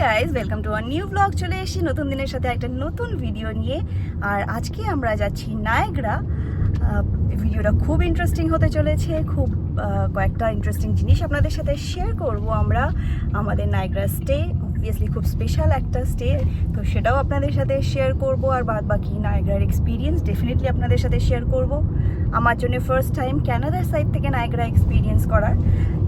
Guys, welcome to our new vlog. চলে এসেছি নতুন দিনের সাথে একটা নতুন ভিডিও নিয়ে। আর আজকে আমরা যাচ্ছি নায়াগ্রা। ভিডিওটা খুব ইন্টারেস্টিং হতে চলেছে। খুব কয়েকটা ইন্টারেস্টিং জিনিস আপনাদের সাথে শেয়ার করব আমরা। আমাদের নায়াগ্রা স্টে অবভিয়াসলি খুব স্পেশাল একটা স্টে, তো সেটাও আপনাদের সাথে শেয়ার করব। আর বাদ বাকি নায়াগ্রার এক্সপিরিয়েন্স ডেফিনেটলি আপনাদের সাথে শেয়ার করব। আমার জন্য ফার্স্ট টাইম ক্যানাডার সাইড থেকে নায়াগ্রা এক্সপিরিয়েন্স করার।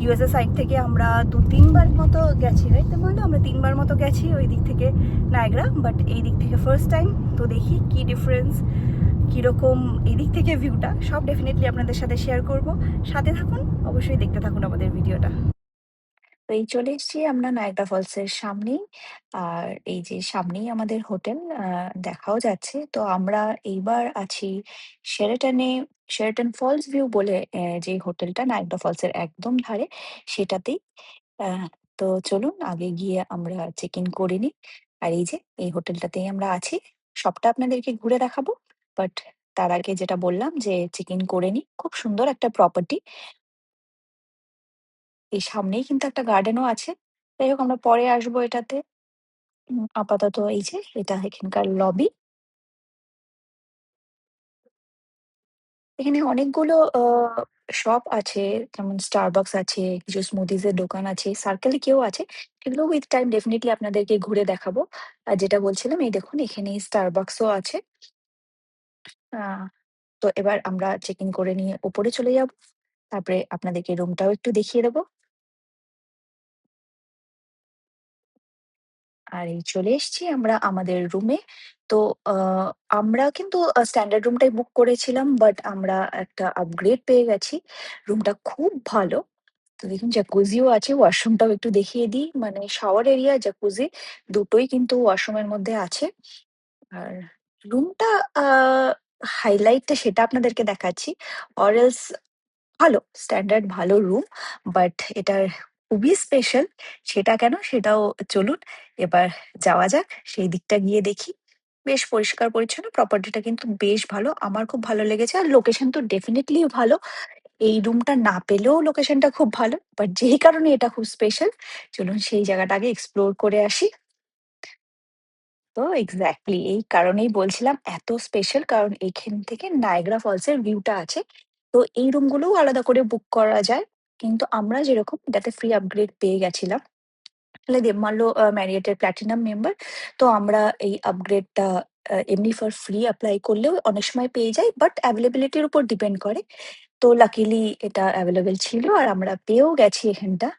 ইউএসএ সাইড থেকে আমরা 2-3বার মতো গেছি, রাইট? বললো আমরা 3বার মতো গেছি ওই দিক থেকে নায়াগ্রা, বাট এই দিক থেকে ফার্স্ট টাইম। তো দেখি কি ডিফারেন্স, কীরকম এই দিক থেকে ভিউটা, সব ডেফিনেটলি আপনাদের সাথে শেয়ার করব। সাথে থাকুন, অবশ্যই দেখতে থাকুন আমাদের ভিডিওটা। তো এই চলে এসেছি আমরা নায়াগ্রা ফলসের সামনেই। আর এই যে সামনেই আমাদের হোটেল দেখাও যাচ্ছে। তো আমরা এইবার আছি শেরাটনে, শেরাটন ফলস ভিউ বলে যে হোটেলটা নায়াগ্রা ফলসের একদম ধারে, সেটাতেই। আহ, তো চলুন আগে গিয়ে আমরা চেক ইন করে নিই। আর এই যে এই হোটেলটাতেই আমরা আছি, সবটা আপনাদেরকে ঘুরে দেখাবো। বাট তার আগে যেটা বললাম যে চেক ইন করে নিই। খুব সুন্দর একটা প্রপার্টি। এই সামনেই কিন্তু একটা গার্ডেনও আছে। যাই হোক, আমরা পরে আসবো এটাতে। আপাতত এই যে এটা এখানকার লবি। এখানে অনেকগুলো শপ আছে, যেমন স্টারবাকস আছে, কিছু স্মুদিজ এর দোকান আছে, সার্কেলে কেউ আছে। সেগুলো উইথ টাইম ডেফিনেটলি আপনাদেরকে ঘুরে দেখাবো। আর যেটা বলছিলাম, এই দেখুন এখানে স্টারবাকসও আছে। আহ, তো এবার আমরা চেক ইন করে নিয়ে উপরে চলে যাব। তারপরে আপনাদেরকে রুমটাও একটু দেখিয়ে দেবো। আর এই চলে এসেছি আমরা আমাদের রুমে। তো আমরা কিন্তু স্ট্যান্ডার্ড রুমটাই বুক করেছিলাম, বাট আমরা একটা আপগ্রেড পেয়ে গেছি। রুমটা খুব ভালো। তো দেখুন জাকুজিও আছে, ওয়াশরুমটাও একটু দেখিয়ে দিই। মানে শাওয়ার এরিয়া, জাকুজি দুটোই কিন্তু ওয়াশরুমের মধ্যে আছে। আর রুমটা হাইলাইটটা সেটা আপনাদেরকে দেখাচ্ছি। অরেলস ভালো, স্ট্যান্ডার্ড ভালো রুম। বাট এটার খুবই স্পেশাল। সেটা কেন, সেটাও চলুন এবার যাওয়া যাক। সেই দিকটা গিয়ে দেখি। বেশ পরিষ্কার পরিচ্ছন্ন, প্রপার্টিটা কিন্তু বেশ ভালো, আমার খুব ভালো লেগেছে। আর লোকেশন তো ডেফিনেটলি ভালো। এই রুমটা না পেলেও লোকেশনটা খুব ভালো, বাট যেই কারণে এটা খুব স্পেশাল, চলুন সেই জায়গাটা আগে এক্সপ্লোর করে আসি। তো এক্স্যাক্টলি এই কারণেই বলছিলাম এত স্পেশাল, কারণ এইখান থেকে নায়াগ্রা ফলস এর ভিউটা আছে। তো এই রুমগুলোও আলাদা করে বুক করা যায়, কিন্তু আমরা যেরকম এটাতে ফ্রি আপগ্রেড পেয়ে গেছিলাম। তাহলে দেবমাল্য ম্যারিয়েটের প্ল্যাটিনাম মেম্বার। তো আমরা এই আপগ্রেডটা এমনি ফর ফ্রি অ্যাপ্লাই করলেও অনেক সময় পেয়ে যাই, বাট অ্যাভেলেবিলিটির উপর ডিপেন্ড করে। তো লাকিলি এটা অ্যাভেলেবেল ছিল আর আমরা পেয়েও গেছি এখানটা।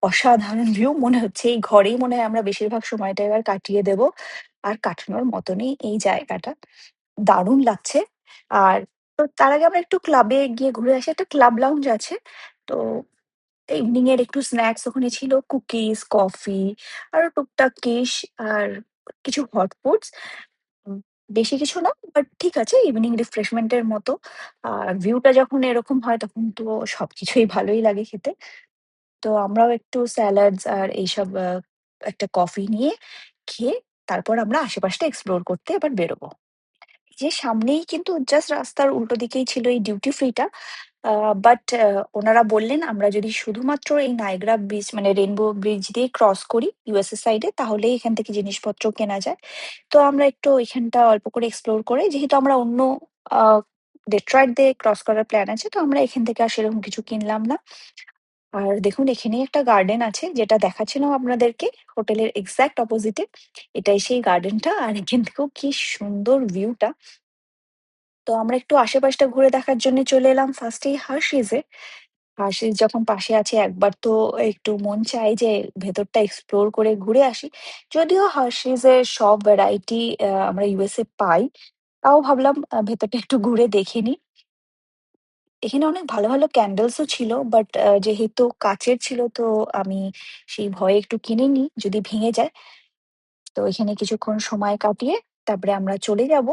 অসাধারণ ভিউ, মনে হচ্ছে এই ঘরেই মনে হয় আমরা বেশিরভাগ সময়টা এবার কাটিয়ে দেব। আর কাটানোর মতনই এই জায়গাটা, দারুণ লাগছে। আর তো তার আগে আমরা একটু ক্লাবে গিয়ে ঘুরে আসি। একটা ক্লাব লাউঞ্জ আছে। তো ইভনিং এর একটু স্ন্যাক্স ওখানে ছিল, কুকিজ, কফি, আরো টুকটাক কিস, আর কিছু হট ফুডস। বেশি কিছু না, বাট ঠিক আছে, ইভিনিং রিফ্রেশমেন্ট এর মতো। আর ভিউটা যখন এরকম হয় তখন তো সবকিছুই ভালোই লাগে খেতে। তো আমরাও একটু স্যালাডস আর এইসব একটা কফি নিয়ে খেয়ে তারপর আমরা আশেপাশটা এক্সপ্লোর করতে এবার বেরোবো। যে সামনেই কিন্তু জাস্ট রাস্তার উল্টো দিকেই ছিল এই ডিউটি ফ্রিটা। বাট ওনারা বললেন আমরা যদি শুধুমাত্র এই নায়গ্রা ব্রিজ মানে রেনবো ব্রিজ দিয়ে ক্রস করি ইউএসএ সাইডে, তাহলেই এখান থেকে জিনিসপত্র কেনা যায়। তো আমরা একটু এখানটা অল্প করে এক্সপ্লোর করে, যেহেতু আমরা অন্য ডেট্রয়েট দিয়ে ক্রস করার প্ল্যান আছে, তো আমরা এখান থেকে আর সেরকম কিছু কিনলাম না। আর দেখুন এখানেই একটা গার্ডেন আছে, যেটা দেখাচ্ছিলাম আপনাদেরকে হোটেলের এক্সাক্ট অপোজিটে। এটাই সেই গার্ডেনটা। আর এখান থেকেও কি সুন্দর ভিউটা। তো আমরা একটু আশেপাশটা ঘুরে দেখার জন্য চলে এলাম ফার্স্টেই হার্শিসে। হার্শিস যখন পাশে আছে, একবার তো একটু মন চায় যে ভেতরটা এক্সপ্লোর করে ঘুরে আসি। যদিও হার্শিস এর সব ভ্যারাইটি আমরা ইউএসএ পাই, তাও ভাবলাম ভেতরটা একটু ঘুরে দেখে নিই। এখানে অনেক ভালো ভালো ক্যান্ডেলসও ছিল, বাট যেহেতু কাচের ছিল, তো আমি সেই ভয়ে একটু কিনিনি যদি ভেঙে যায়। তো এখানে কিছুক্ষণ সময় কাটিয়ে তারপরে আমরা চলে যাব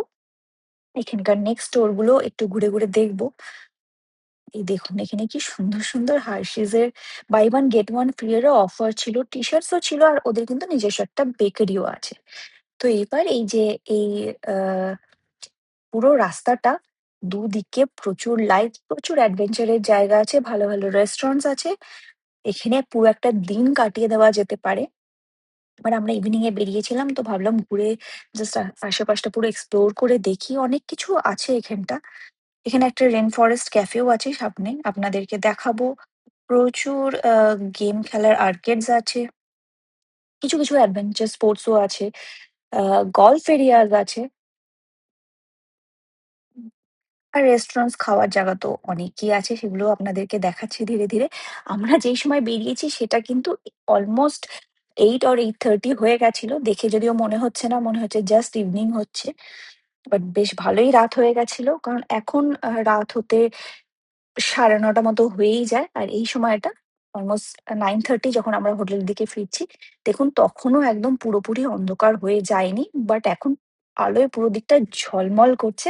এখানকার নেক্সট স্টোর গুলো একটু ঘুরে ঘুরে দেখবো। এই দেখুন এখানে কি সুন্দর সুন্দর হার্শিস এর buy one get one free এরও অফার ছিল, টি শার্টসও ছিল, আর ওদের কিন্তু নিজস্ব একটা বেকারিও আছে। তো এবার এই যে এই আহ, পুরো রাস্তাটা দুদিকে প্রচুর লাইট, প্রচুর অ্যাডভেঞ্চারের জায়গা আছে, ভালো ভালো রেস্টুরেন্টস আছে। এখানে পুরো একটা দিন কাটিয়ে দেওয়া যেতে পারে। এবার আমরা ইভিনিং এ বেরিয়েছিলাম তো ভাবলাম ঘুরে জাস্ট আশেপাশটা পুরো এক্সপ্লোর করে দেখি। অনেক কিছু আছে এখানটা। এখানে একটা রেইন ফরেস্ট ক্যাফেও আছে সামনে। আপনাদেরকে দেখাবো। প্রচুর গেম খেলার আর্কেডস আছে। কিছু অ্যাডভেঞ্চার স্পোর্টস ও আছে। আ গল্ফ এরিয়াস আছে। আর রেস্টুরেন্টস খাওয়ার জায়গা তো অনেকই আছে। সেগুলোও আপনাদেরকে দেখাচ্ছি ধীরে। আমরা যেই সময় বেরিয়েছি সেটা কিন্তু অলমোস্ট 8 or 8:30 হয়ে গেছিল। দেখে যদিও মনে হচ্ছে না, মনে হচ্ছে জাস্ট ইভনিং হচ্ছে। বাট বেশ ভালোই রাত হয়ে গেছিল। কারণ এখন রাত হতে 9:30 মতো হয়েই যায়। আর এই সময়টা অলমোস্ট 9:30 যখন আমরা হোটেলের দিকে ফিরছি, দেখুন তখনও একদম পুরোপুরি অন্ধকার হয়ে যায়নি। বাট এখন আলোয় পুরো দিকটা ঝলমল করছে।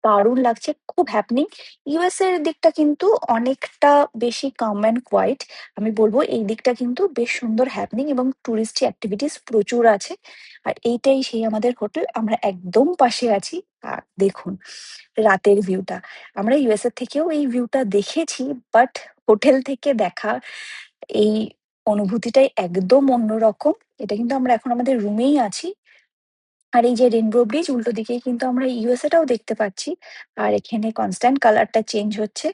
দারুণ লাগছে, খুব হ্যাপনিং। ইউএসএ এর দিকটা কিন্তু অনেকটা বেশি calm and quiet। আমি বলব এই দিকটা কিন্তু বেশ সুন্দর হ্যাপনিং এবং টুরিস্টি এক্টিভিটিস প্রচুর আছে। আর এইটাই সেই আমাদের হোটেল। আমরা একদম পাশে আছি। আর দেখুন রাতের ভিউটা। আমরা ইউএসএ থেকেও এই ভিউটা দেখেছি, বাট হোটেল থেকে দেখা এই অনুভূতিটাই একদম অন্যরকম। এটা কিন্তু আমরা এখন আমাদের রুমেই আছি। আর এই যে রেইনবো ব্রিজ উল্টো দিকেই কিন্তু আমরা ইউএসএ টাও দেখতে পাচ্ছি। আর এখানে কনস্ট্যান্ট কালারটা চেঞ্জ হচ্ছে।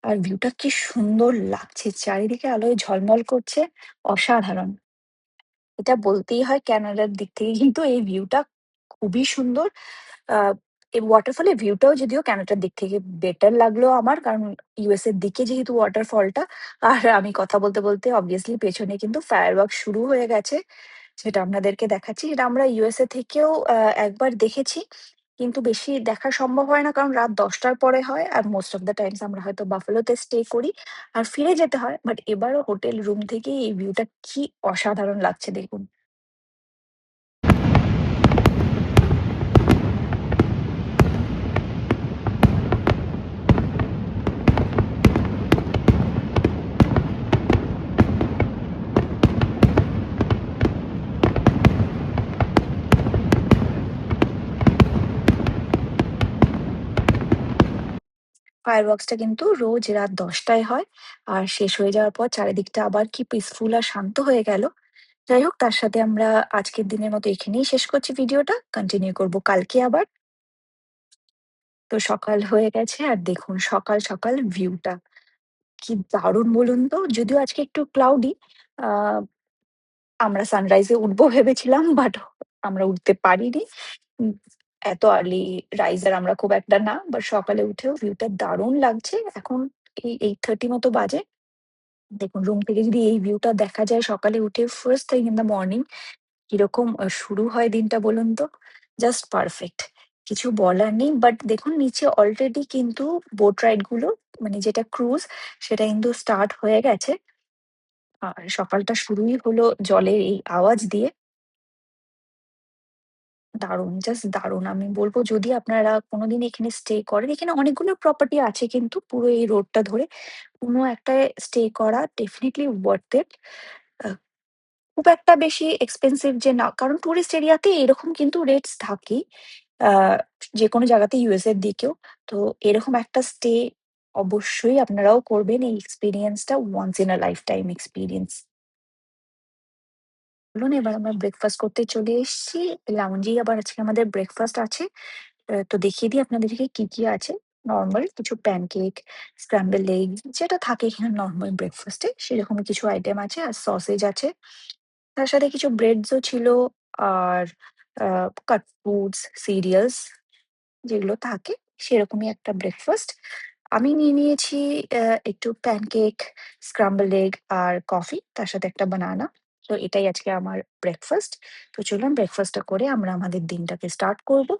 আর ভিউটা কি সুন্দর লাগছে! চারিদিকে আলোয় ঝলমল করছে। অসাধারণ! এটা বলতেই হয় ক্যানাডার দিক থেকে কিন্তু এই ভিউটা খুবই সুন্দর। আ এই ওয়াটারফলের ভিউটাও যদিও কানাডার দিক থেকে বেটার লাগলো আমার। কারণ ইউএস এর দিকে যেহেতু ওয়াটারফলটা। আর আমি কথা বলতে অবভিয়াসলি পেছনে কিন্তু ফায়ার ওয়ার্কস শুরু হয়ে গেছে। সেটা আপনাদেরকে দেখাচ্ছি। এটা আমরা ইউএসএ থেকেও একবার দেখেছি। কিন্তু বেশি দেখা সম্ভব হয় না কারণ রাত ১০ টার পরে হয়। আর মোস্ট অফ দ্যা টাইমস আমরা হয়তো বাফেলোতে স্টে করি। আর ফিরে যেতে হয়। বাট এবারও হোটেল রুম থেকেই এই ভিউটা কি অসাধারণ লাগছে দেখুন। ফায়ারওয়ার্কসটা কিন্তু রোজ রাত ১০ টায় হয়। আর শেষ হয়ে যাওয়ার পর চারিদিকটা আবার কি পিসফুল আর শান্ত হয়ে গেল। যাই হোক তার সাথে আমরা আজকের দিনের মতো এখানেই শেষ করছি ভিডিওটা। কন্টিনিউ করব কালকে আবার। তো সকাল হয়ে গেছে আর দেখুন সকাল ভিউটা কি দারুণ বলুন তো! যদিও আজকে একটু ক্লাউডি। আ আমরা সানরাইজ এ উঠবো ভেবেছিলাম বাট আমরা উঠতে পারিনি। উম এত আর্লি রাইজার আমরা খুব একটা না। বাট সকালে উঠেও ভিউটা দারুণ লাগছে। এখন এই 8:30 মতো বাজে। দেখুন রুম থেকে যদি এই ভিউটা দেখা যায় সকালে উঠে first thing in the morning কিরকম শুরু হয় দিনটা বলুন তো? Just perfect. কিছু বলার নেই। বাট দেখুন নিচে অলরেডি কিন্তু বোট রাইড গুলো মানে যেটা ক্রুজ সেটা কিন্তু স্টার্ট হয়ে গেছে। আর সকালটা শুরুই হলো জলের এই আওয়াজ দিয়ে। দারুণ! জাস্ট দারুণ! আমি বলব যদি আপনারা কোনদিন এখানে স্টে করেন, এখানে অনেকগুলো প্রপার্টি আছে কিন্তু পুরো এই রোডটা ধরে। কোনো একটায় স্টে করা ডেফিনিটলি ওয়ার্থ ইট। আ খুব একটা বেশি এক্সপেনসিভ যে না, কারণ টুরিস্ট এরিয়াতে এরকম কিন্তু রেটস থাকেই। আ যেকোনো জায়গাতে ইউএস এর দিকেও। তো এরকম একটা স্টে অবশ্যই আপনারাও করবেন। এই এক্সপেরিয়েন্সটা once in a life time experience. চলুন এবার আমরা ব্রেকফাস্ট করতে চলে এসেছি। লাউঞ্জেই আবার আজকে আমাদের ব্রেকফাস্ট আছে। তো দেখিয়ে দিই আপনাদেরকে কি আছে। নরমাল কিছু প্যানকেক, স্ক্র্যাম্বল এগ যেটা থাকে এখানে নরমাল ব্রেকফাস্টে সেরকমই কিছু আইটেম আছে আর সসেজ আছে। তার সাথে কিছু ব্রেডস ও ছিল আর আ কাট ফ্রুটস, সিরিয়ালস যেগুলো থাকে সেরকমই একটা ব্রেকফাস্ট। আমি নিয়ে নিয়েছি একটু প্যানকেক, স্ক্রাম্বলড এগ আর কফি তার সাথে একটা বানানা। তো এটাই আজকে আমার ব্রেকফাস্ট। তো চলুন ব্রেকফাস্টটা করে আমরা আমাদের দিনটাকে স্টার্ট করব।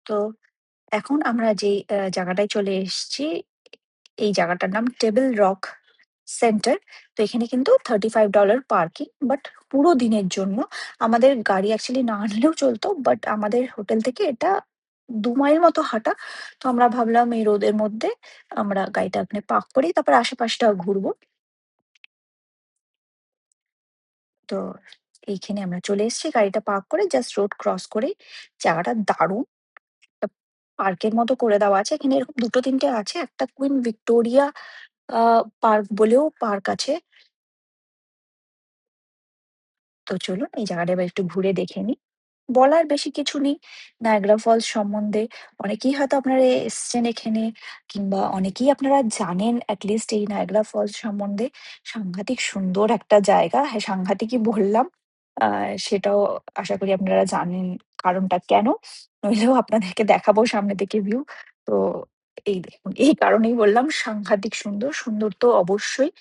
তো এখন আমরা যেই জায়গাটায় চলে এসেছি, এই জায়গাটার নাম টেবল রক সেন্টার। তো এখানে কিন্তু $35 পার্কিং। বাট পুরো দিনের জন্য আমাদের গাড়ি অ্যাকচুয়ালি না আনলেও চলতো। বাট আমাদের হোটেল থেকে এটা ২ মাইল মতো হাঁটা। তো আমরা ভাবলাম এই রোদের মধ্যে আমরা গাড়িটা ওখানে পার্ক করি। তারপর আশেপাশটাও ঘুরবো। তো এইখানে আমরা চলে এসেছি গাড়িটা পার্ক করে জাস্ট রোড ক্রস করেই। জায়গাটা দারুণ! একটা পার্কের মতো করে দেওয়া আছে। এখানে এরকম ২ ৩ টে আছে। একটা কুইন ভিক্টোরিয়া আ পার্ক বলেও পার্ক আছে। তো চলুন এই জায়গাটা এবার একটু ঘুরে দেখে নিই। বলার বেশি কিছু নেই নায়াগ্রা ফলস সম্বন্ধে। অনেকেই হয়তো আপনারা এসছেন এখানে কিংবা অনেকেই আপনারা জানেন এট লিস্ট এই নায়াগ্রা ফলস সম্বন্ধে। সাংঘাতিক সুন্দর একটা জায়গা। হ্যাঁ, সাংঘাতিকই বললাম। আ সেটাও আশা করি আপনারা জানেন কারণটা কেন? নইলেও আপনাদেরকে দেখাবো সামনে থেকে ভিউ। তো এই দেখুন, এই কারণেই বললাম সাংঘাতিক সুন্দর। সুন্দর তো অবশ্যই।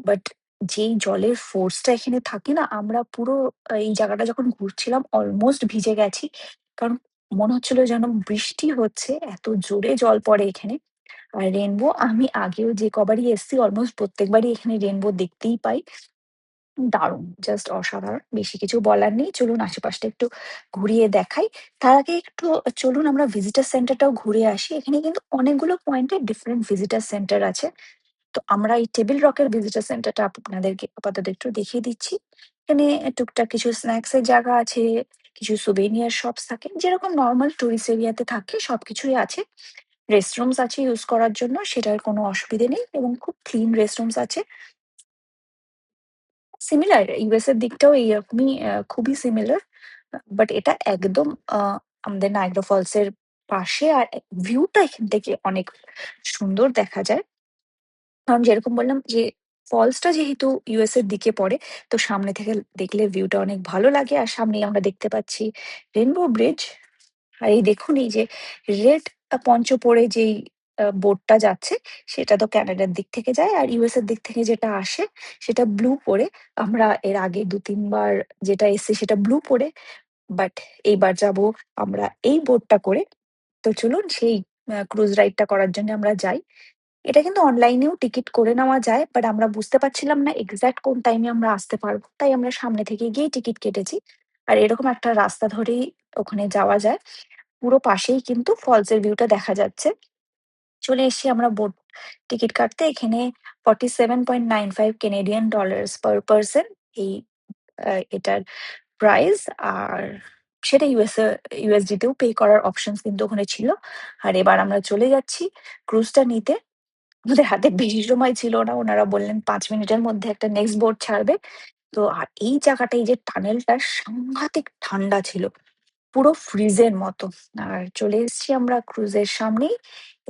বাট যেই জলের ফোর্সটা এখানে থাকে না, আমরা পুরো এই জায়গাটা যখন ঘুরছিলাম অলমোস্ট ভিজে গেছি। কারণ মনে হচ্ছিল যেন বৃষ্টি হচ্ছে, এত জোরে জল পড়ে এখানে। আর রেইনবো আমি আগেও যে কবারই এসেছি অলমোস্ট প্রত্যেকবারই এখানে রেইনবো দেখতেই পাই। দারুণ! জাস্ট অসাধারণ। বেশি কিছু বলার নেই। চলুন আশেপাশটা একটু ঘুরিয়ে দেখাই। তার আগে একটু চলুন আমরা ভিজিটর সেন্টারটাও ঘুরে আসি। এখানে কিন্তু অনেকগুলো পয়েন্টে ডিফারেন্ট ভিজিটর সেন্টার আছে। তো আমরা এই টেবিল রকের ভিজিটর সেন্টারটা আপনাদেরকে আপাতত একটু দেখিয়ে দিচ্ছি। এখানে টুকটাক কিছু স্ন্যাকস এর জায়গা আছে, কিছু souvenir শপস থাকে। যেরকম নরমাল টুরিস্ট এরিয়াতে থাকে সবকিছুই আছে। রেস্টরুমস আছে ইউস করার জন্য, সেটার কোনো অসুবিধে নেই এবং খুব ক্লিন রেস্টরুমস আছে। সিমিলার ইউএস এর দিকটাও এইরকমই খুবই সিমিলার। বাট এটা একদম আ আমাদের নায়াগ্রা ফলস এর পাশে আর ভিউটা এখান থেকে অনেক সুন্দর দেখা যায়। কারণ যেরকম বললাম যে ফলসটা যেহেতু ইউএস এর দিকে পড়ে, তো সামনে থেকে দেখলে ভিউটা অনেক ভালো লাগে। আর সামনেই আমরা দেখতে পাচ্ছি রেইনবো ব্রিজ। আর এই দেখুন এই যে রেড পঞ্চ পড়ে যেই বোটটা যাচ্ছে সেটা তো ক্যানাডার দিক থেকে যায়। আর ইউএস এর দিক থেকে যেটা আসে সেটা ব্লু পড়ে। আমরা এর আগে ২-৩ বার যেটা এসছে সেটা ব্লু পড়ে। বাট এইবার যাবো আমরা এই বোটটা করে। তো চলুন সেই ক্রুজ রাইডটা করার জন্য আমরা যাই। এটা কিন্তু অনলাইনেও টিকিট করে নেওয়া যায়। বাট আমরা বুঝতে পারছিলাম না এক্সাক্ট কোন টাইমে আমরা আসতে পারবো। তাই আমরা সামনে থেকে গিয়েই টিকিট কেটেছি। আর এরকম একটা রাস্তা ধরেই ওখানে যাওয়া যায়। পুরো পাশেই কিন্তু ফলস এর ভিউটা দেখা যাচ্ছে। চলে এসেছি আমরা বোট টিকিট কাটতে। এখানে $47.95 ক্যানাডিয়ান ডলার্স পার পারসন এই এটার প্রাইস। আর সেটা ইউএসডি তেও পে করার অপশনস কিন্তু ওখানে ছিল। আর এবার আমরা চলে যাচ্ছি ক্রুজটা নিতে। আমাদের হাতে বেশি সময় ছিল না। উনারা বললেন ৫ মিনিটের মধ্যে একটা নেক্সট বোট ছাড়বে। তো আর এই জায়গাটা এই যে টানেলটা সাংঘাতিক ঠান্ডা ছিল। পুরো ফ্রিজের মতো। আর চলে এসেছি আমরা ক্রুজের সামনেই।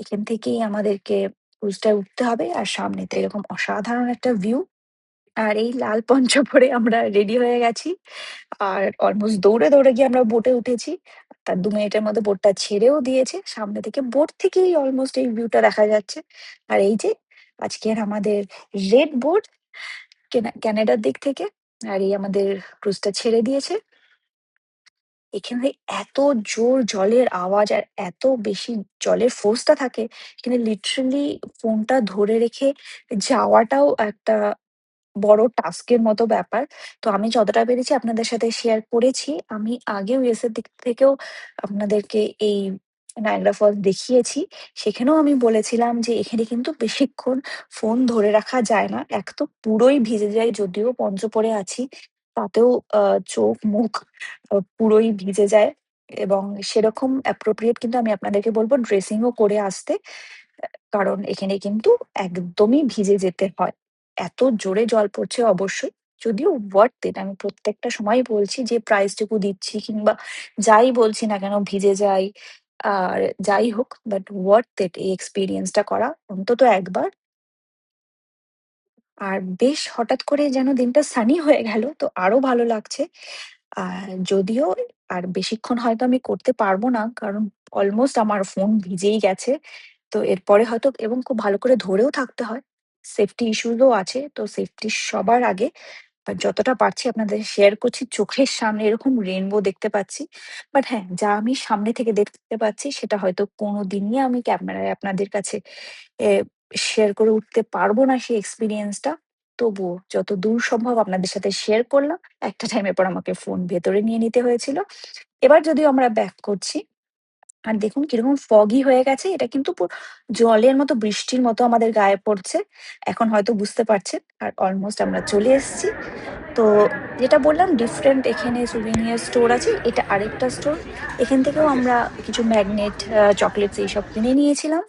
এখান থেকেই আমাদেরকে ক্রুজটায় উঠতে হবে। আর সামনেতে এরকম অসাধারণ একটা ভিউ। আর এই লাল পঞ্চ পরে আমরা রেডি হয়ে গেছি। আর অলমোস্ট দৌড়ে, দৌড়ে গিয়ে আমরা বোটে উঠেছি। তার ২ মিনিটের মধ্যে বোটটা ছেড়েও দিয়েছে। সামনে থেকে বোট থেকেই অলমোস্ট এই ভিউটা দেখা যাচ্ছে। আর এই যে আজকের আমাদের রেড বোট ক্যানাডার দিক থেকে। আর এই আমাদের ক্রুজটা ছেড়ে দিয়েছে। এখানে এত জোর জলের আওয়াজ আর এত বেশি জলের ফোর্সটা থাকে, এখানে লিটারেলি ফোনটা ধরে রেখে যাওয়াটাও একটা বড় টাস্কের মতো ব্যাপার। তো আমি যতটা পেরেছি আপনাদের সাথে শেয়ার করেছি। আমি আগেও ইউএস এর দিক থেকেও আপনাদেরকে এই নায়াগ্রা ফলস দেখিয়েছি। সেখানেও আমি বলেছিলাম যে এখানে কিন্তু বেশিক্ষণ ফোন ধরে রাখা যায় না। এক তো পুরোই ভিজে যাই যদিও পঞ্চ পরে আছি। তাতেও চোখ, মুখ পুরোই ভিজে যায় এবং সেরকম অ্যাপ্রোপ্রিয়েট কিন্তু আমি আপনাদেরকে বলব ড্রেসিং ও করে আসতে। কারণ এখানে কিন্তু একদমই ভিজে যেতে হয়। এত জোরে জল পড়ছে অবশ্যই। যদিও ওয়ার্থ ইট আমি প্রত্যেকটা সময়ই বলছি যে প্রাইস টুকু দিচ্ছি কিংবা যাই বলছি না কেন ভিজে যাই আর যাই হোক বাট ওয়ার্থ ইট এই এক্সপেরিয়েন্স টা করা অন্তত একবার। আর বেশ হঠাৎ করে যেন দিনটা সানি হয়ে গেল। তো আরো ভালো লাগছে। যদিও আর বেশিক্ষণ হয়তো আমি করতে পারব না। কারণ অলমোস্ট আমার ফোন ভিজেই গেছে। তো এরপরে হয়তো এবং খুব ভালো করে ধরেও থাকতে হয়। সেফটি ইস্যুস ও আছে। তো সেফটি সবার আগে। যতটা পারছি আপনাদের শেয়ার করছি। চোখের সামনে এরকম রেইনবো দেখতে পাচ্ছি। বাট হ্যাঁ, যা আমি সামনে থেকে দেখতে পাচ্ছি সেটা হয়তো কোনোদিনই আমি ক্যামেরায় আপনাদের কাছে এ শেয়ার করে উঠতে পারবো না সেই এক্সপেরিয়েন্সটা। তবুও যতদূর সম্ভব আপনাদের সাথে শেয়ার করলাম। একটা টাইমের পর আমাকে ফোন ভেতরে নিয়ে নিতে হয়েছিল। এবার যদিও আমরা ব্যাক করছি। আর দেখুন কিরকম foggy হয়ে গেছে। এটা কিন্তু জলের মতো বৃষ্টির মতো আমাদের গায়ে পড়ছে। এখন হয়তো বুঝতে পারছেন। আর অলমোস্ট আমরা চলে এসেছি। তো যেটা বললাম ডিফারেন্ট এখানে souvenir স্টোর আছে। এটা আরেকটা স্টোর। এখান থেকেও আমরা কিছু ম্যাগনেট, চকোলেটস এইসব কিনে নিয়েছিলাম।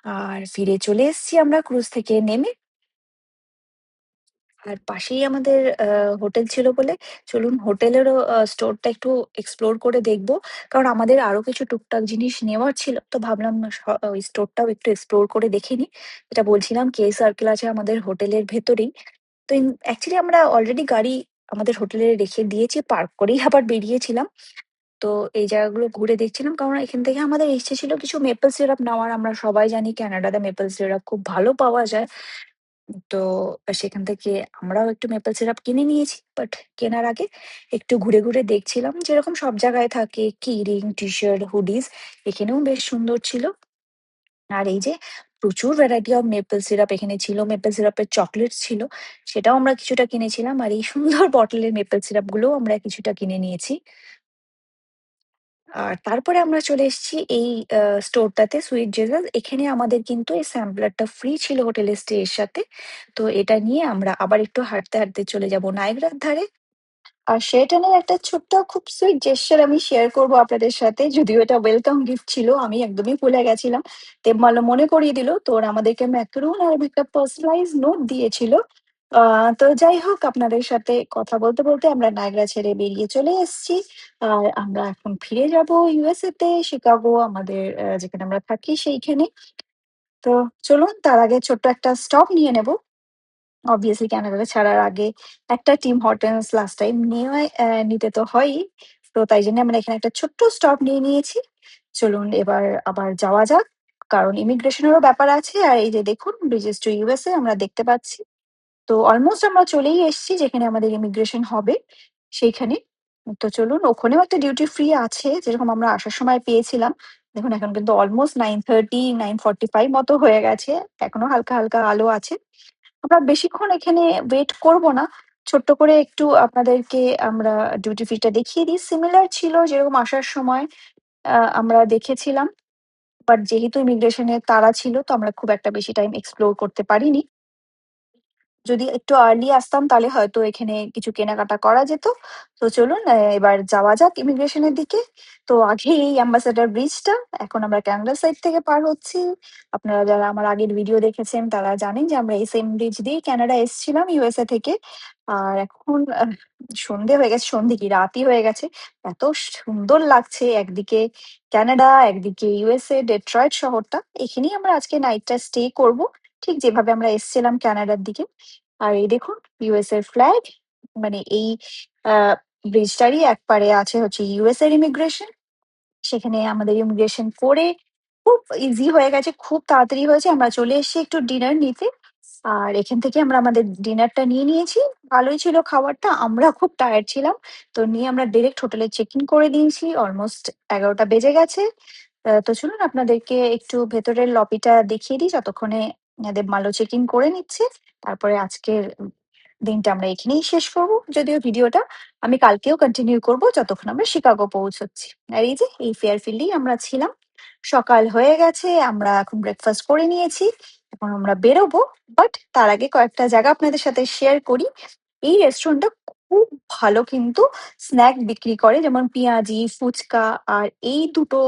আর ফিরে চলে এসেছি আমরা ক্রুজ থেকে নেমে। আর পাশেই আমাদের হোটেল ছিল বলে চলুন হোটেলেরও স্টোরটা একটু এক্সপ্লোর করে দেখবো। কারণ আমাদের আরো কিছু টুকটাক জিনিস নেওয়ার ছিল। তো ভাবলাম ওই স্টোরটাও একটু এক্সপ্লোর করে দেখে নিই। যেটা বলছিলাম কে সার্কেল আছে আমাদের হোটেলের ভেতরেই। তো অ্যাকচুয়ালি আমরা অলরেডি গাড়ি আমাদের হোটেলে রেখে দিয়েছি, পার্ক করেই আবার বেরিয়েছিলাম। তো এই জায়গাগুলো ঘুরে দেখছিলাম। কারণ এখান থেকে আমাদের ইচ্ছে ছিল কিছু মেপল সিরাপ নেওয়ার। আমরা সবাই জানি ক্যানাডাতে মেপল সিরাপ খুব ভালো পাওয়া যায়। তো সেখান থেকে আমরাও একটু মেপল সিরাপ কিনে নিয়েছি। বাট কেনার আগে একটু ঘুরে, ঘুরে দেখছিলাম যেরকম সব জায়গায় থাকে কি-রিং, টি-শার্ট, হুডিস এখানেও বেশ সুন্দর ছিল। আর এই যে প্রচুর ভ্যারাইটি অফ মেপল সিরাপ এখানে ছিল। মেপল সিরাপের চকোলেটস ছিল। সেটাও আমরা কিছুটা কিনেছিলাম। আর এই সুন্দর বটলের মেপল সিরাপ গুলোও আমরা কিছুটা কিনে নিয়েছি। আর তারপরে আমরা চলে এসেছি এই স্টোরটাতে সুইট জেজাস। এখানে আমাদের কিন্তু এই স্যাম্পলারটা ফ্রি ছিল হোটেলের স্টে এর সাথে। তো এটা নিয়ে আমরা আবার একটু হাঁটতে, হাঁটতে চলে যাব নায়াগ্রার ধারে। আর সেটানের একটা ছোট্ট খুব সুইট জেস্চার আমি শেয়ার করব আপনাদের সাথে। যদিও এটা ওয়েলকাম গিফট ছিল। আমি একদমই ভুলে গেছিলাম। তেমমালো মনে করিয়ে দিল। তো ওরা আমাদেরকে ম্যাকারুন আর একটা পার্সোনালাইজড নোট দিয়েছিল। আ তো যাই হোক আপনাদের সাথে কথা বলতে, বলতে আমরা নায়াগ্রা ছেড়ে বেরিয়ে চলে এসেছি। আর আমরা এখন ফিরে যাব ইউএসএ তে, শিকাগো আমাদের যেখানে আমরা থাকি সেইখানে। তো চলুন তার আগে ছোট্ট একটা স্টপ নিয়ে নেব। অবভিয়াসলি ক্যানাডা ছাড়ার আগে একটা টিম হরটন্স লাস্ট টাইম নিতে তো হয়ই। তো তাই জন্য আমরা এখানে একটা ছোট্ট স্টপ নিয়ে নিয়েছি। চলুন এবার আবার যাওয়া যাক। কারণ ইমিগ্রেশনেরও ব্যাপার আছে। আর এই যে দেখুন ব্রিজেস টু ইউএসএ আমরা দেখতে পাচ্ছি। তো অলমোস্ট আমরা চলেই এসেছি যেখানে আমাদের ইমিগ্রেশন হবে সেইখানে। তো চলুন ওখানেও একটা ডিউটি ফ্রি আছে যেরকম আমরা আসার সময় পেয়েছিলাম। দেখুন এখন কিন্তু অলমোস্ট 9:30, 9:45 মতো হয়ে গেছে। এখনো হালকা, হালকা আলো আছে। আমরা বেশিক্ষণ এখানে ওয়েট করব না। ছোট্ট করে একটু আপনাদেরকে আমরা ডিউটি ফ্রিটা দেখিয়ে দিই। সিমিলার ছিল যেরকম আসার সময় আমরা দেখেছিলাম। বাট যেহেতু ইমিগ্রেশনের তাড়া ছিল তো আমরা খুব একটা বেশি টাইম এক্সপ্লোর করতে পারিনি। যদি একটু আর্লি আসতাম তাহলে হয়তো এখানে কিছু কেনাকাটা করা যেত। তো চলুন এবার যাওয়া যাক ইমিগ্রেশনের দিকে। তো আগে এই অ্যাম্বাসেডর ব্রিজটা, এখন আমরা কানাডা সাইড থেকে পার হচ্ছি। আপনারা যারা আমার আগের ভিডিও দেখেছেন তারা জানেন যে আমরা এই সেম ব্রিজ দিয়েই কানাডা এসেছিলাম ইউএসএ থেকে। আর এখন সন্ধে হয়ে গেছে, সন্ধে কি রাতই হয়ে গেছে। এত সুন্দর লাগছে একদিকে কানাডা, একদিকে ইউএসএ ডেট্রয়েট শহরটা। এখানেই আমরা আজকে নাইটটা স্টে করব। ঠিক যেভাবে আমরা এসেছিলাম কানাডার দিকে। আর এই দেখুন ইউএস এর ফ্ল্যাগ। মানে এই ব্রিজটারই একপারে আছে হচ্ছে ইউএস এর ইমিগ্রেশন। সেখানে আমাদের ইমিগ্রেশন করে খুব ইজি হয়ে গেছে, খুব তাড়াতাড়ি হয়েছে। আমরা চলে এসেছি একটু ডিনার নিতে। আর এখান থেকে আমরা আমাদের ডিনারটা নিয়ে নিয়েছি। ভালোই ছিল খাবারটা। আমরা খুব টায়ার্ড ছিলাম। তো নিয়ে আমরা ডিরেক্ট হোটেলে চেক ইন করে দিয়েছি। অলমোস্ট 11টা বেজে গেছে। তো চলুন আপনাদেরকে একটু ভেতরের লবিটা দেখিয়ে দিই যতক্ষণে দেবমাল্য চেক ইন করে নিচ্ছে। তারপরে আজকের দিনটা আমরা এখানেই শেষ করব। যদিও ভিডিওটা আমি কালকেও কন্টিনিউ করব যতক্ষণ আমরা শিকাগো পৌঁছচ্ছি। আর এই যে এই ফেয়ারফিল্ডেই আমরা ছিলাম। সকাল হয়ে গেছে। আমরা এখন ব্রেকফাস্ট করে নিয়েছি। এখন আমরা বেরোবো। বাট তার আগে কয়েকটা জায়গা আপনাদের সাথে শেয়ার করি। এই রেস্টুরেন্টটা খুব ভালো কিন্তু স্ন্যাক বিক্রি করে। যেমন পেঁয়াজি, ফুচকা আর এই দুটো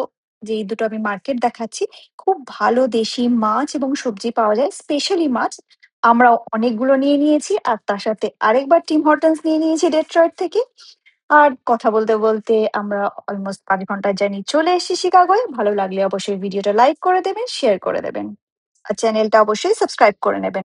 আমি মার্কেট দেখাচ্ছি। খুব ভালো দেশি মাছ এবং সবজি পাওয়া যায়। স্পেশালি মাছ। আমরা অনেকগুলো নিয়ে নিয়েছি। আর তার সাথে আরেকবার টিম হরটন্স নিয়ে নিয়েছি ডেট্রয়েট থেকে। আর কথা বলতে, বলতে আমরা অলমোস্ট ৫ ঘন্টার জার্নি চলে এসেছি শিকাগোয়। ভালো লাগলে অবশ্যই ভিডিওটা লাইক করে দেবেন, শেয়ার করে দেবেন। আর চ্যানেলটা অবশ্যই সাবস্ক্রাইব করে নেবেন।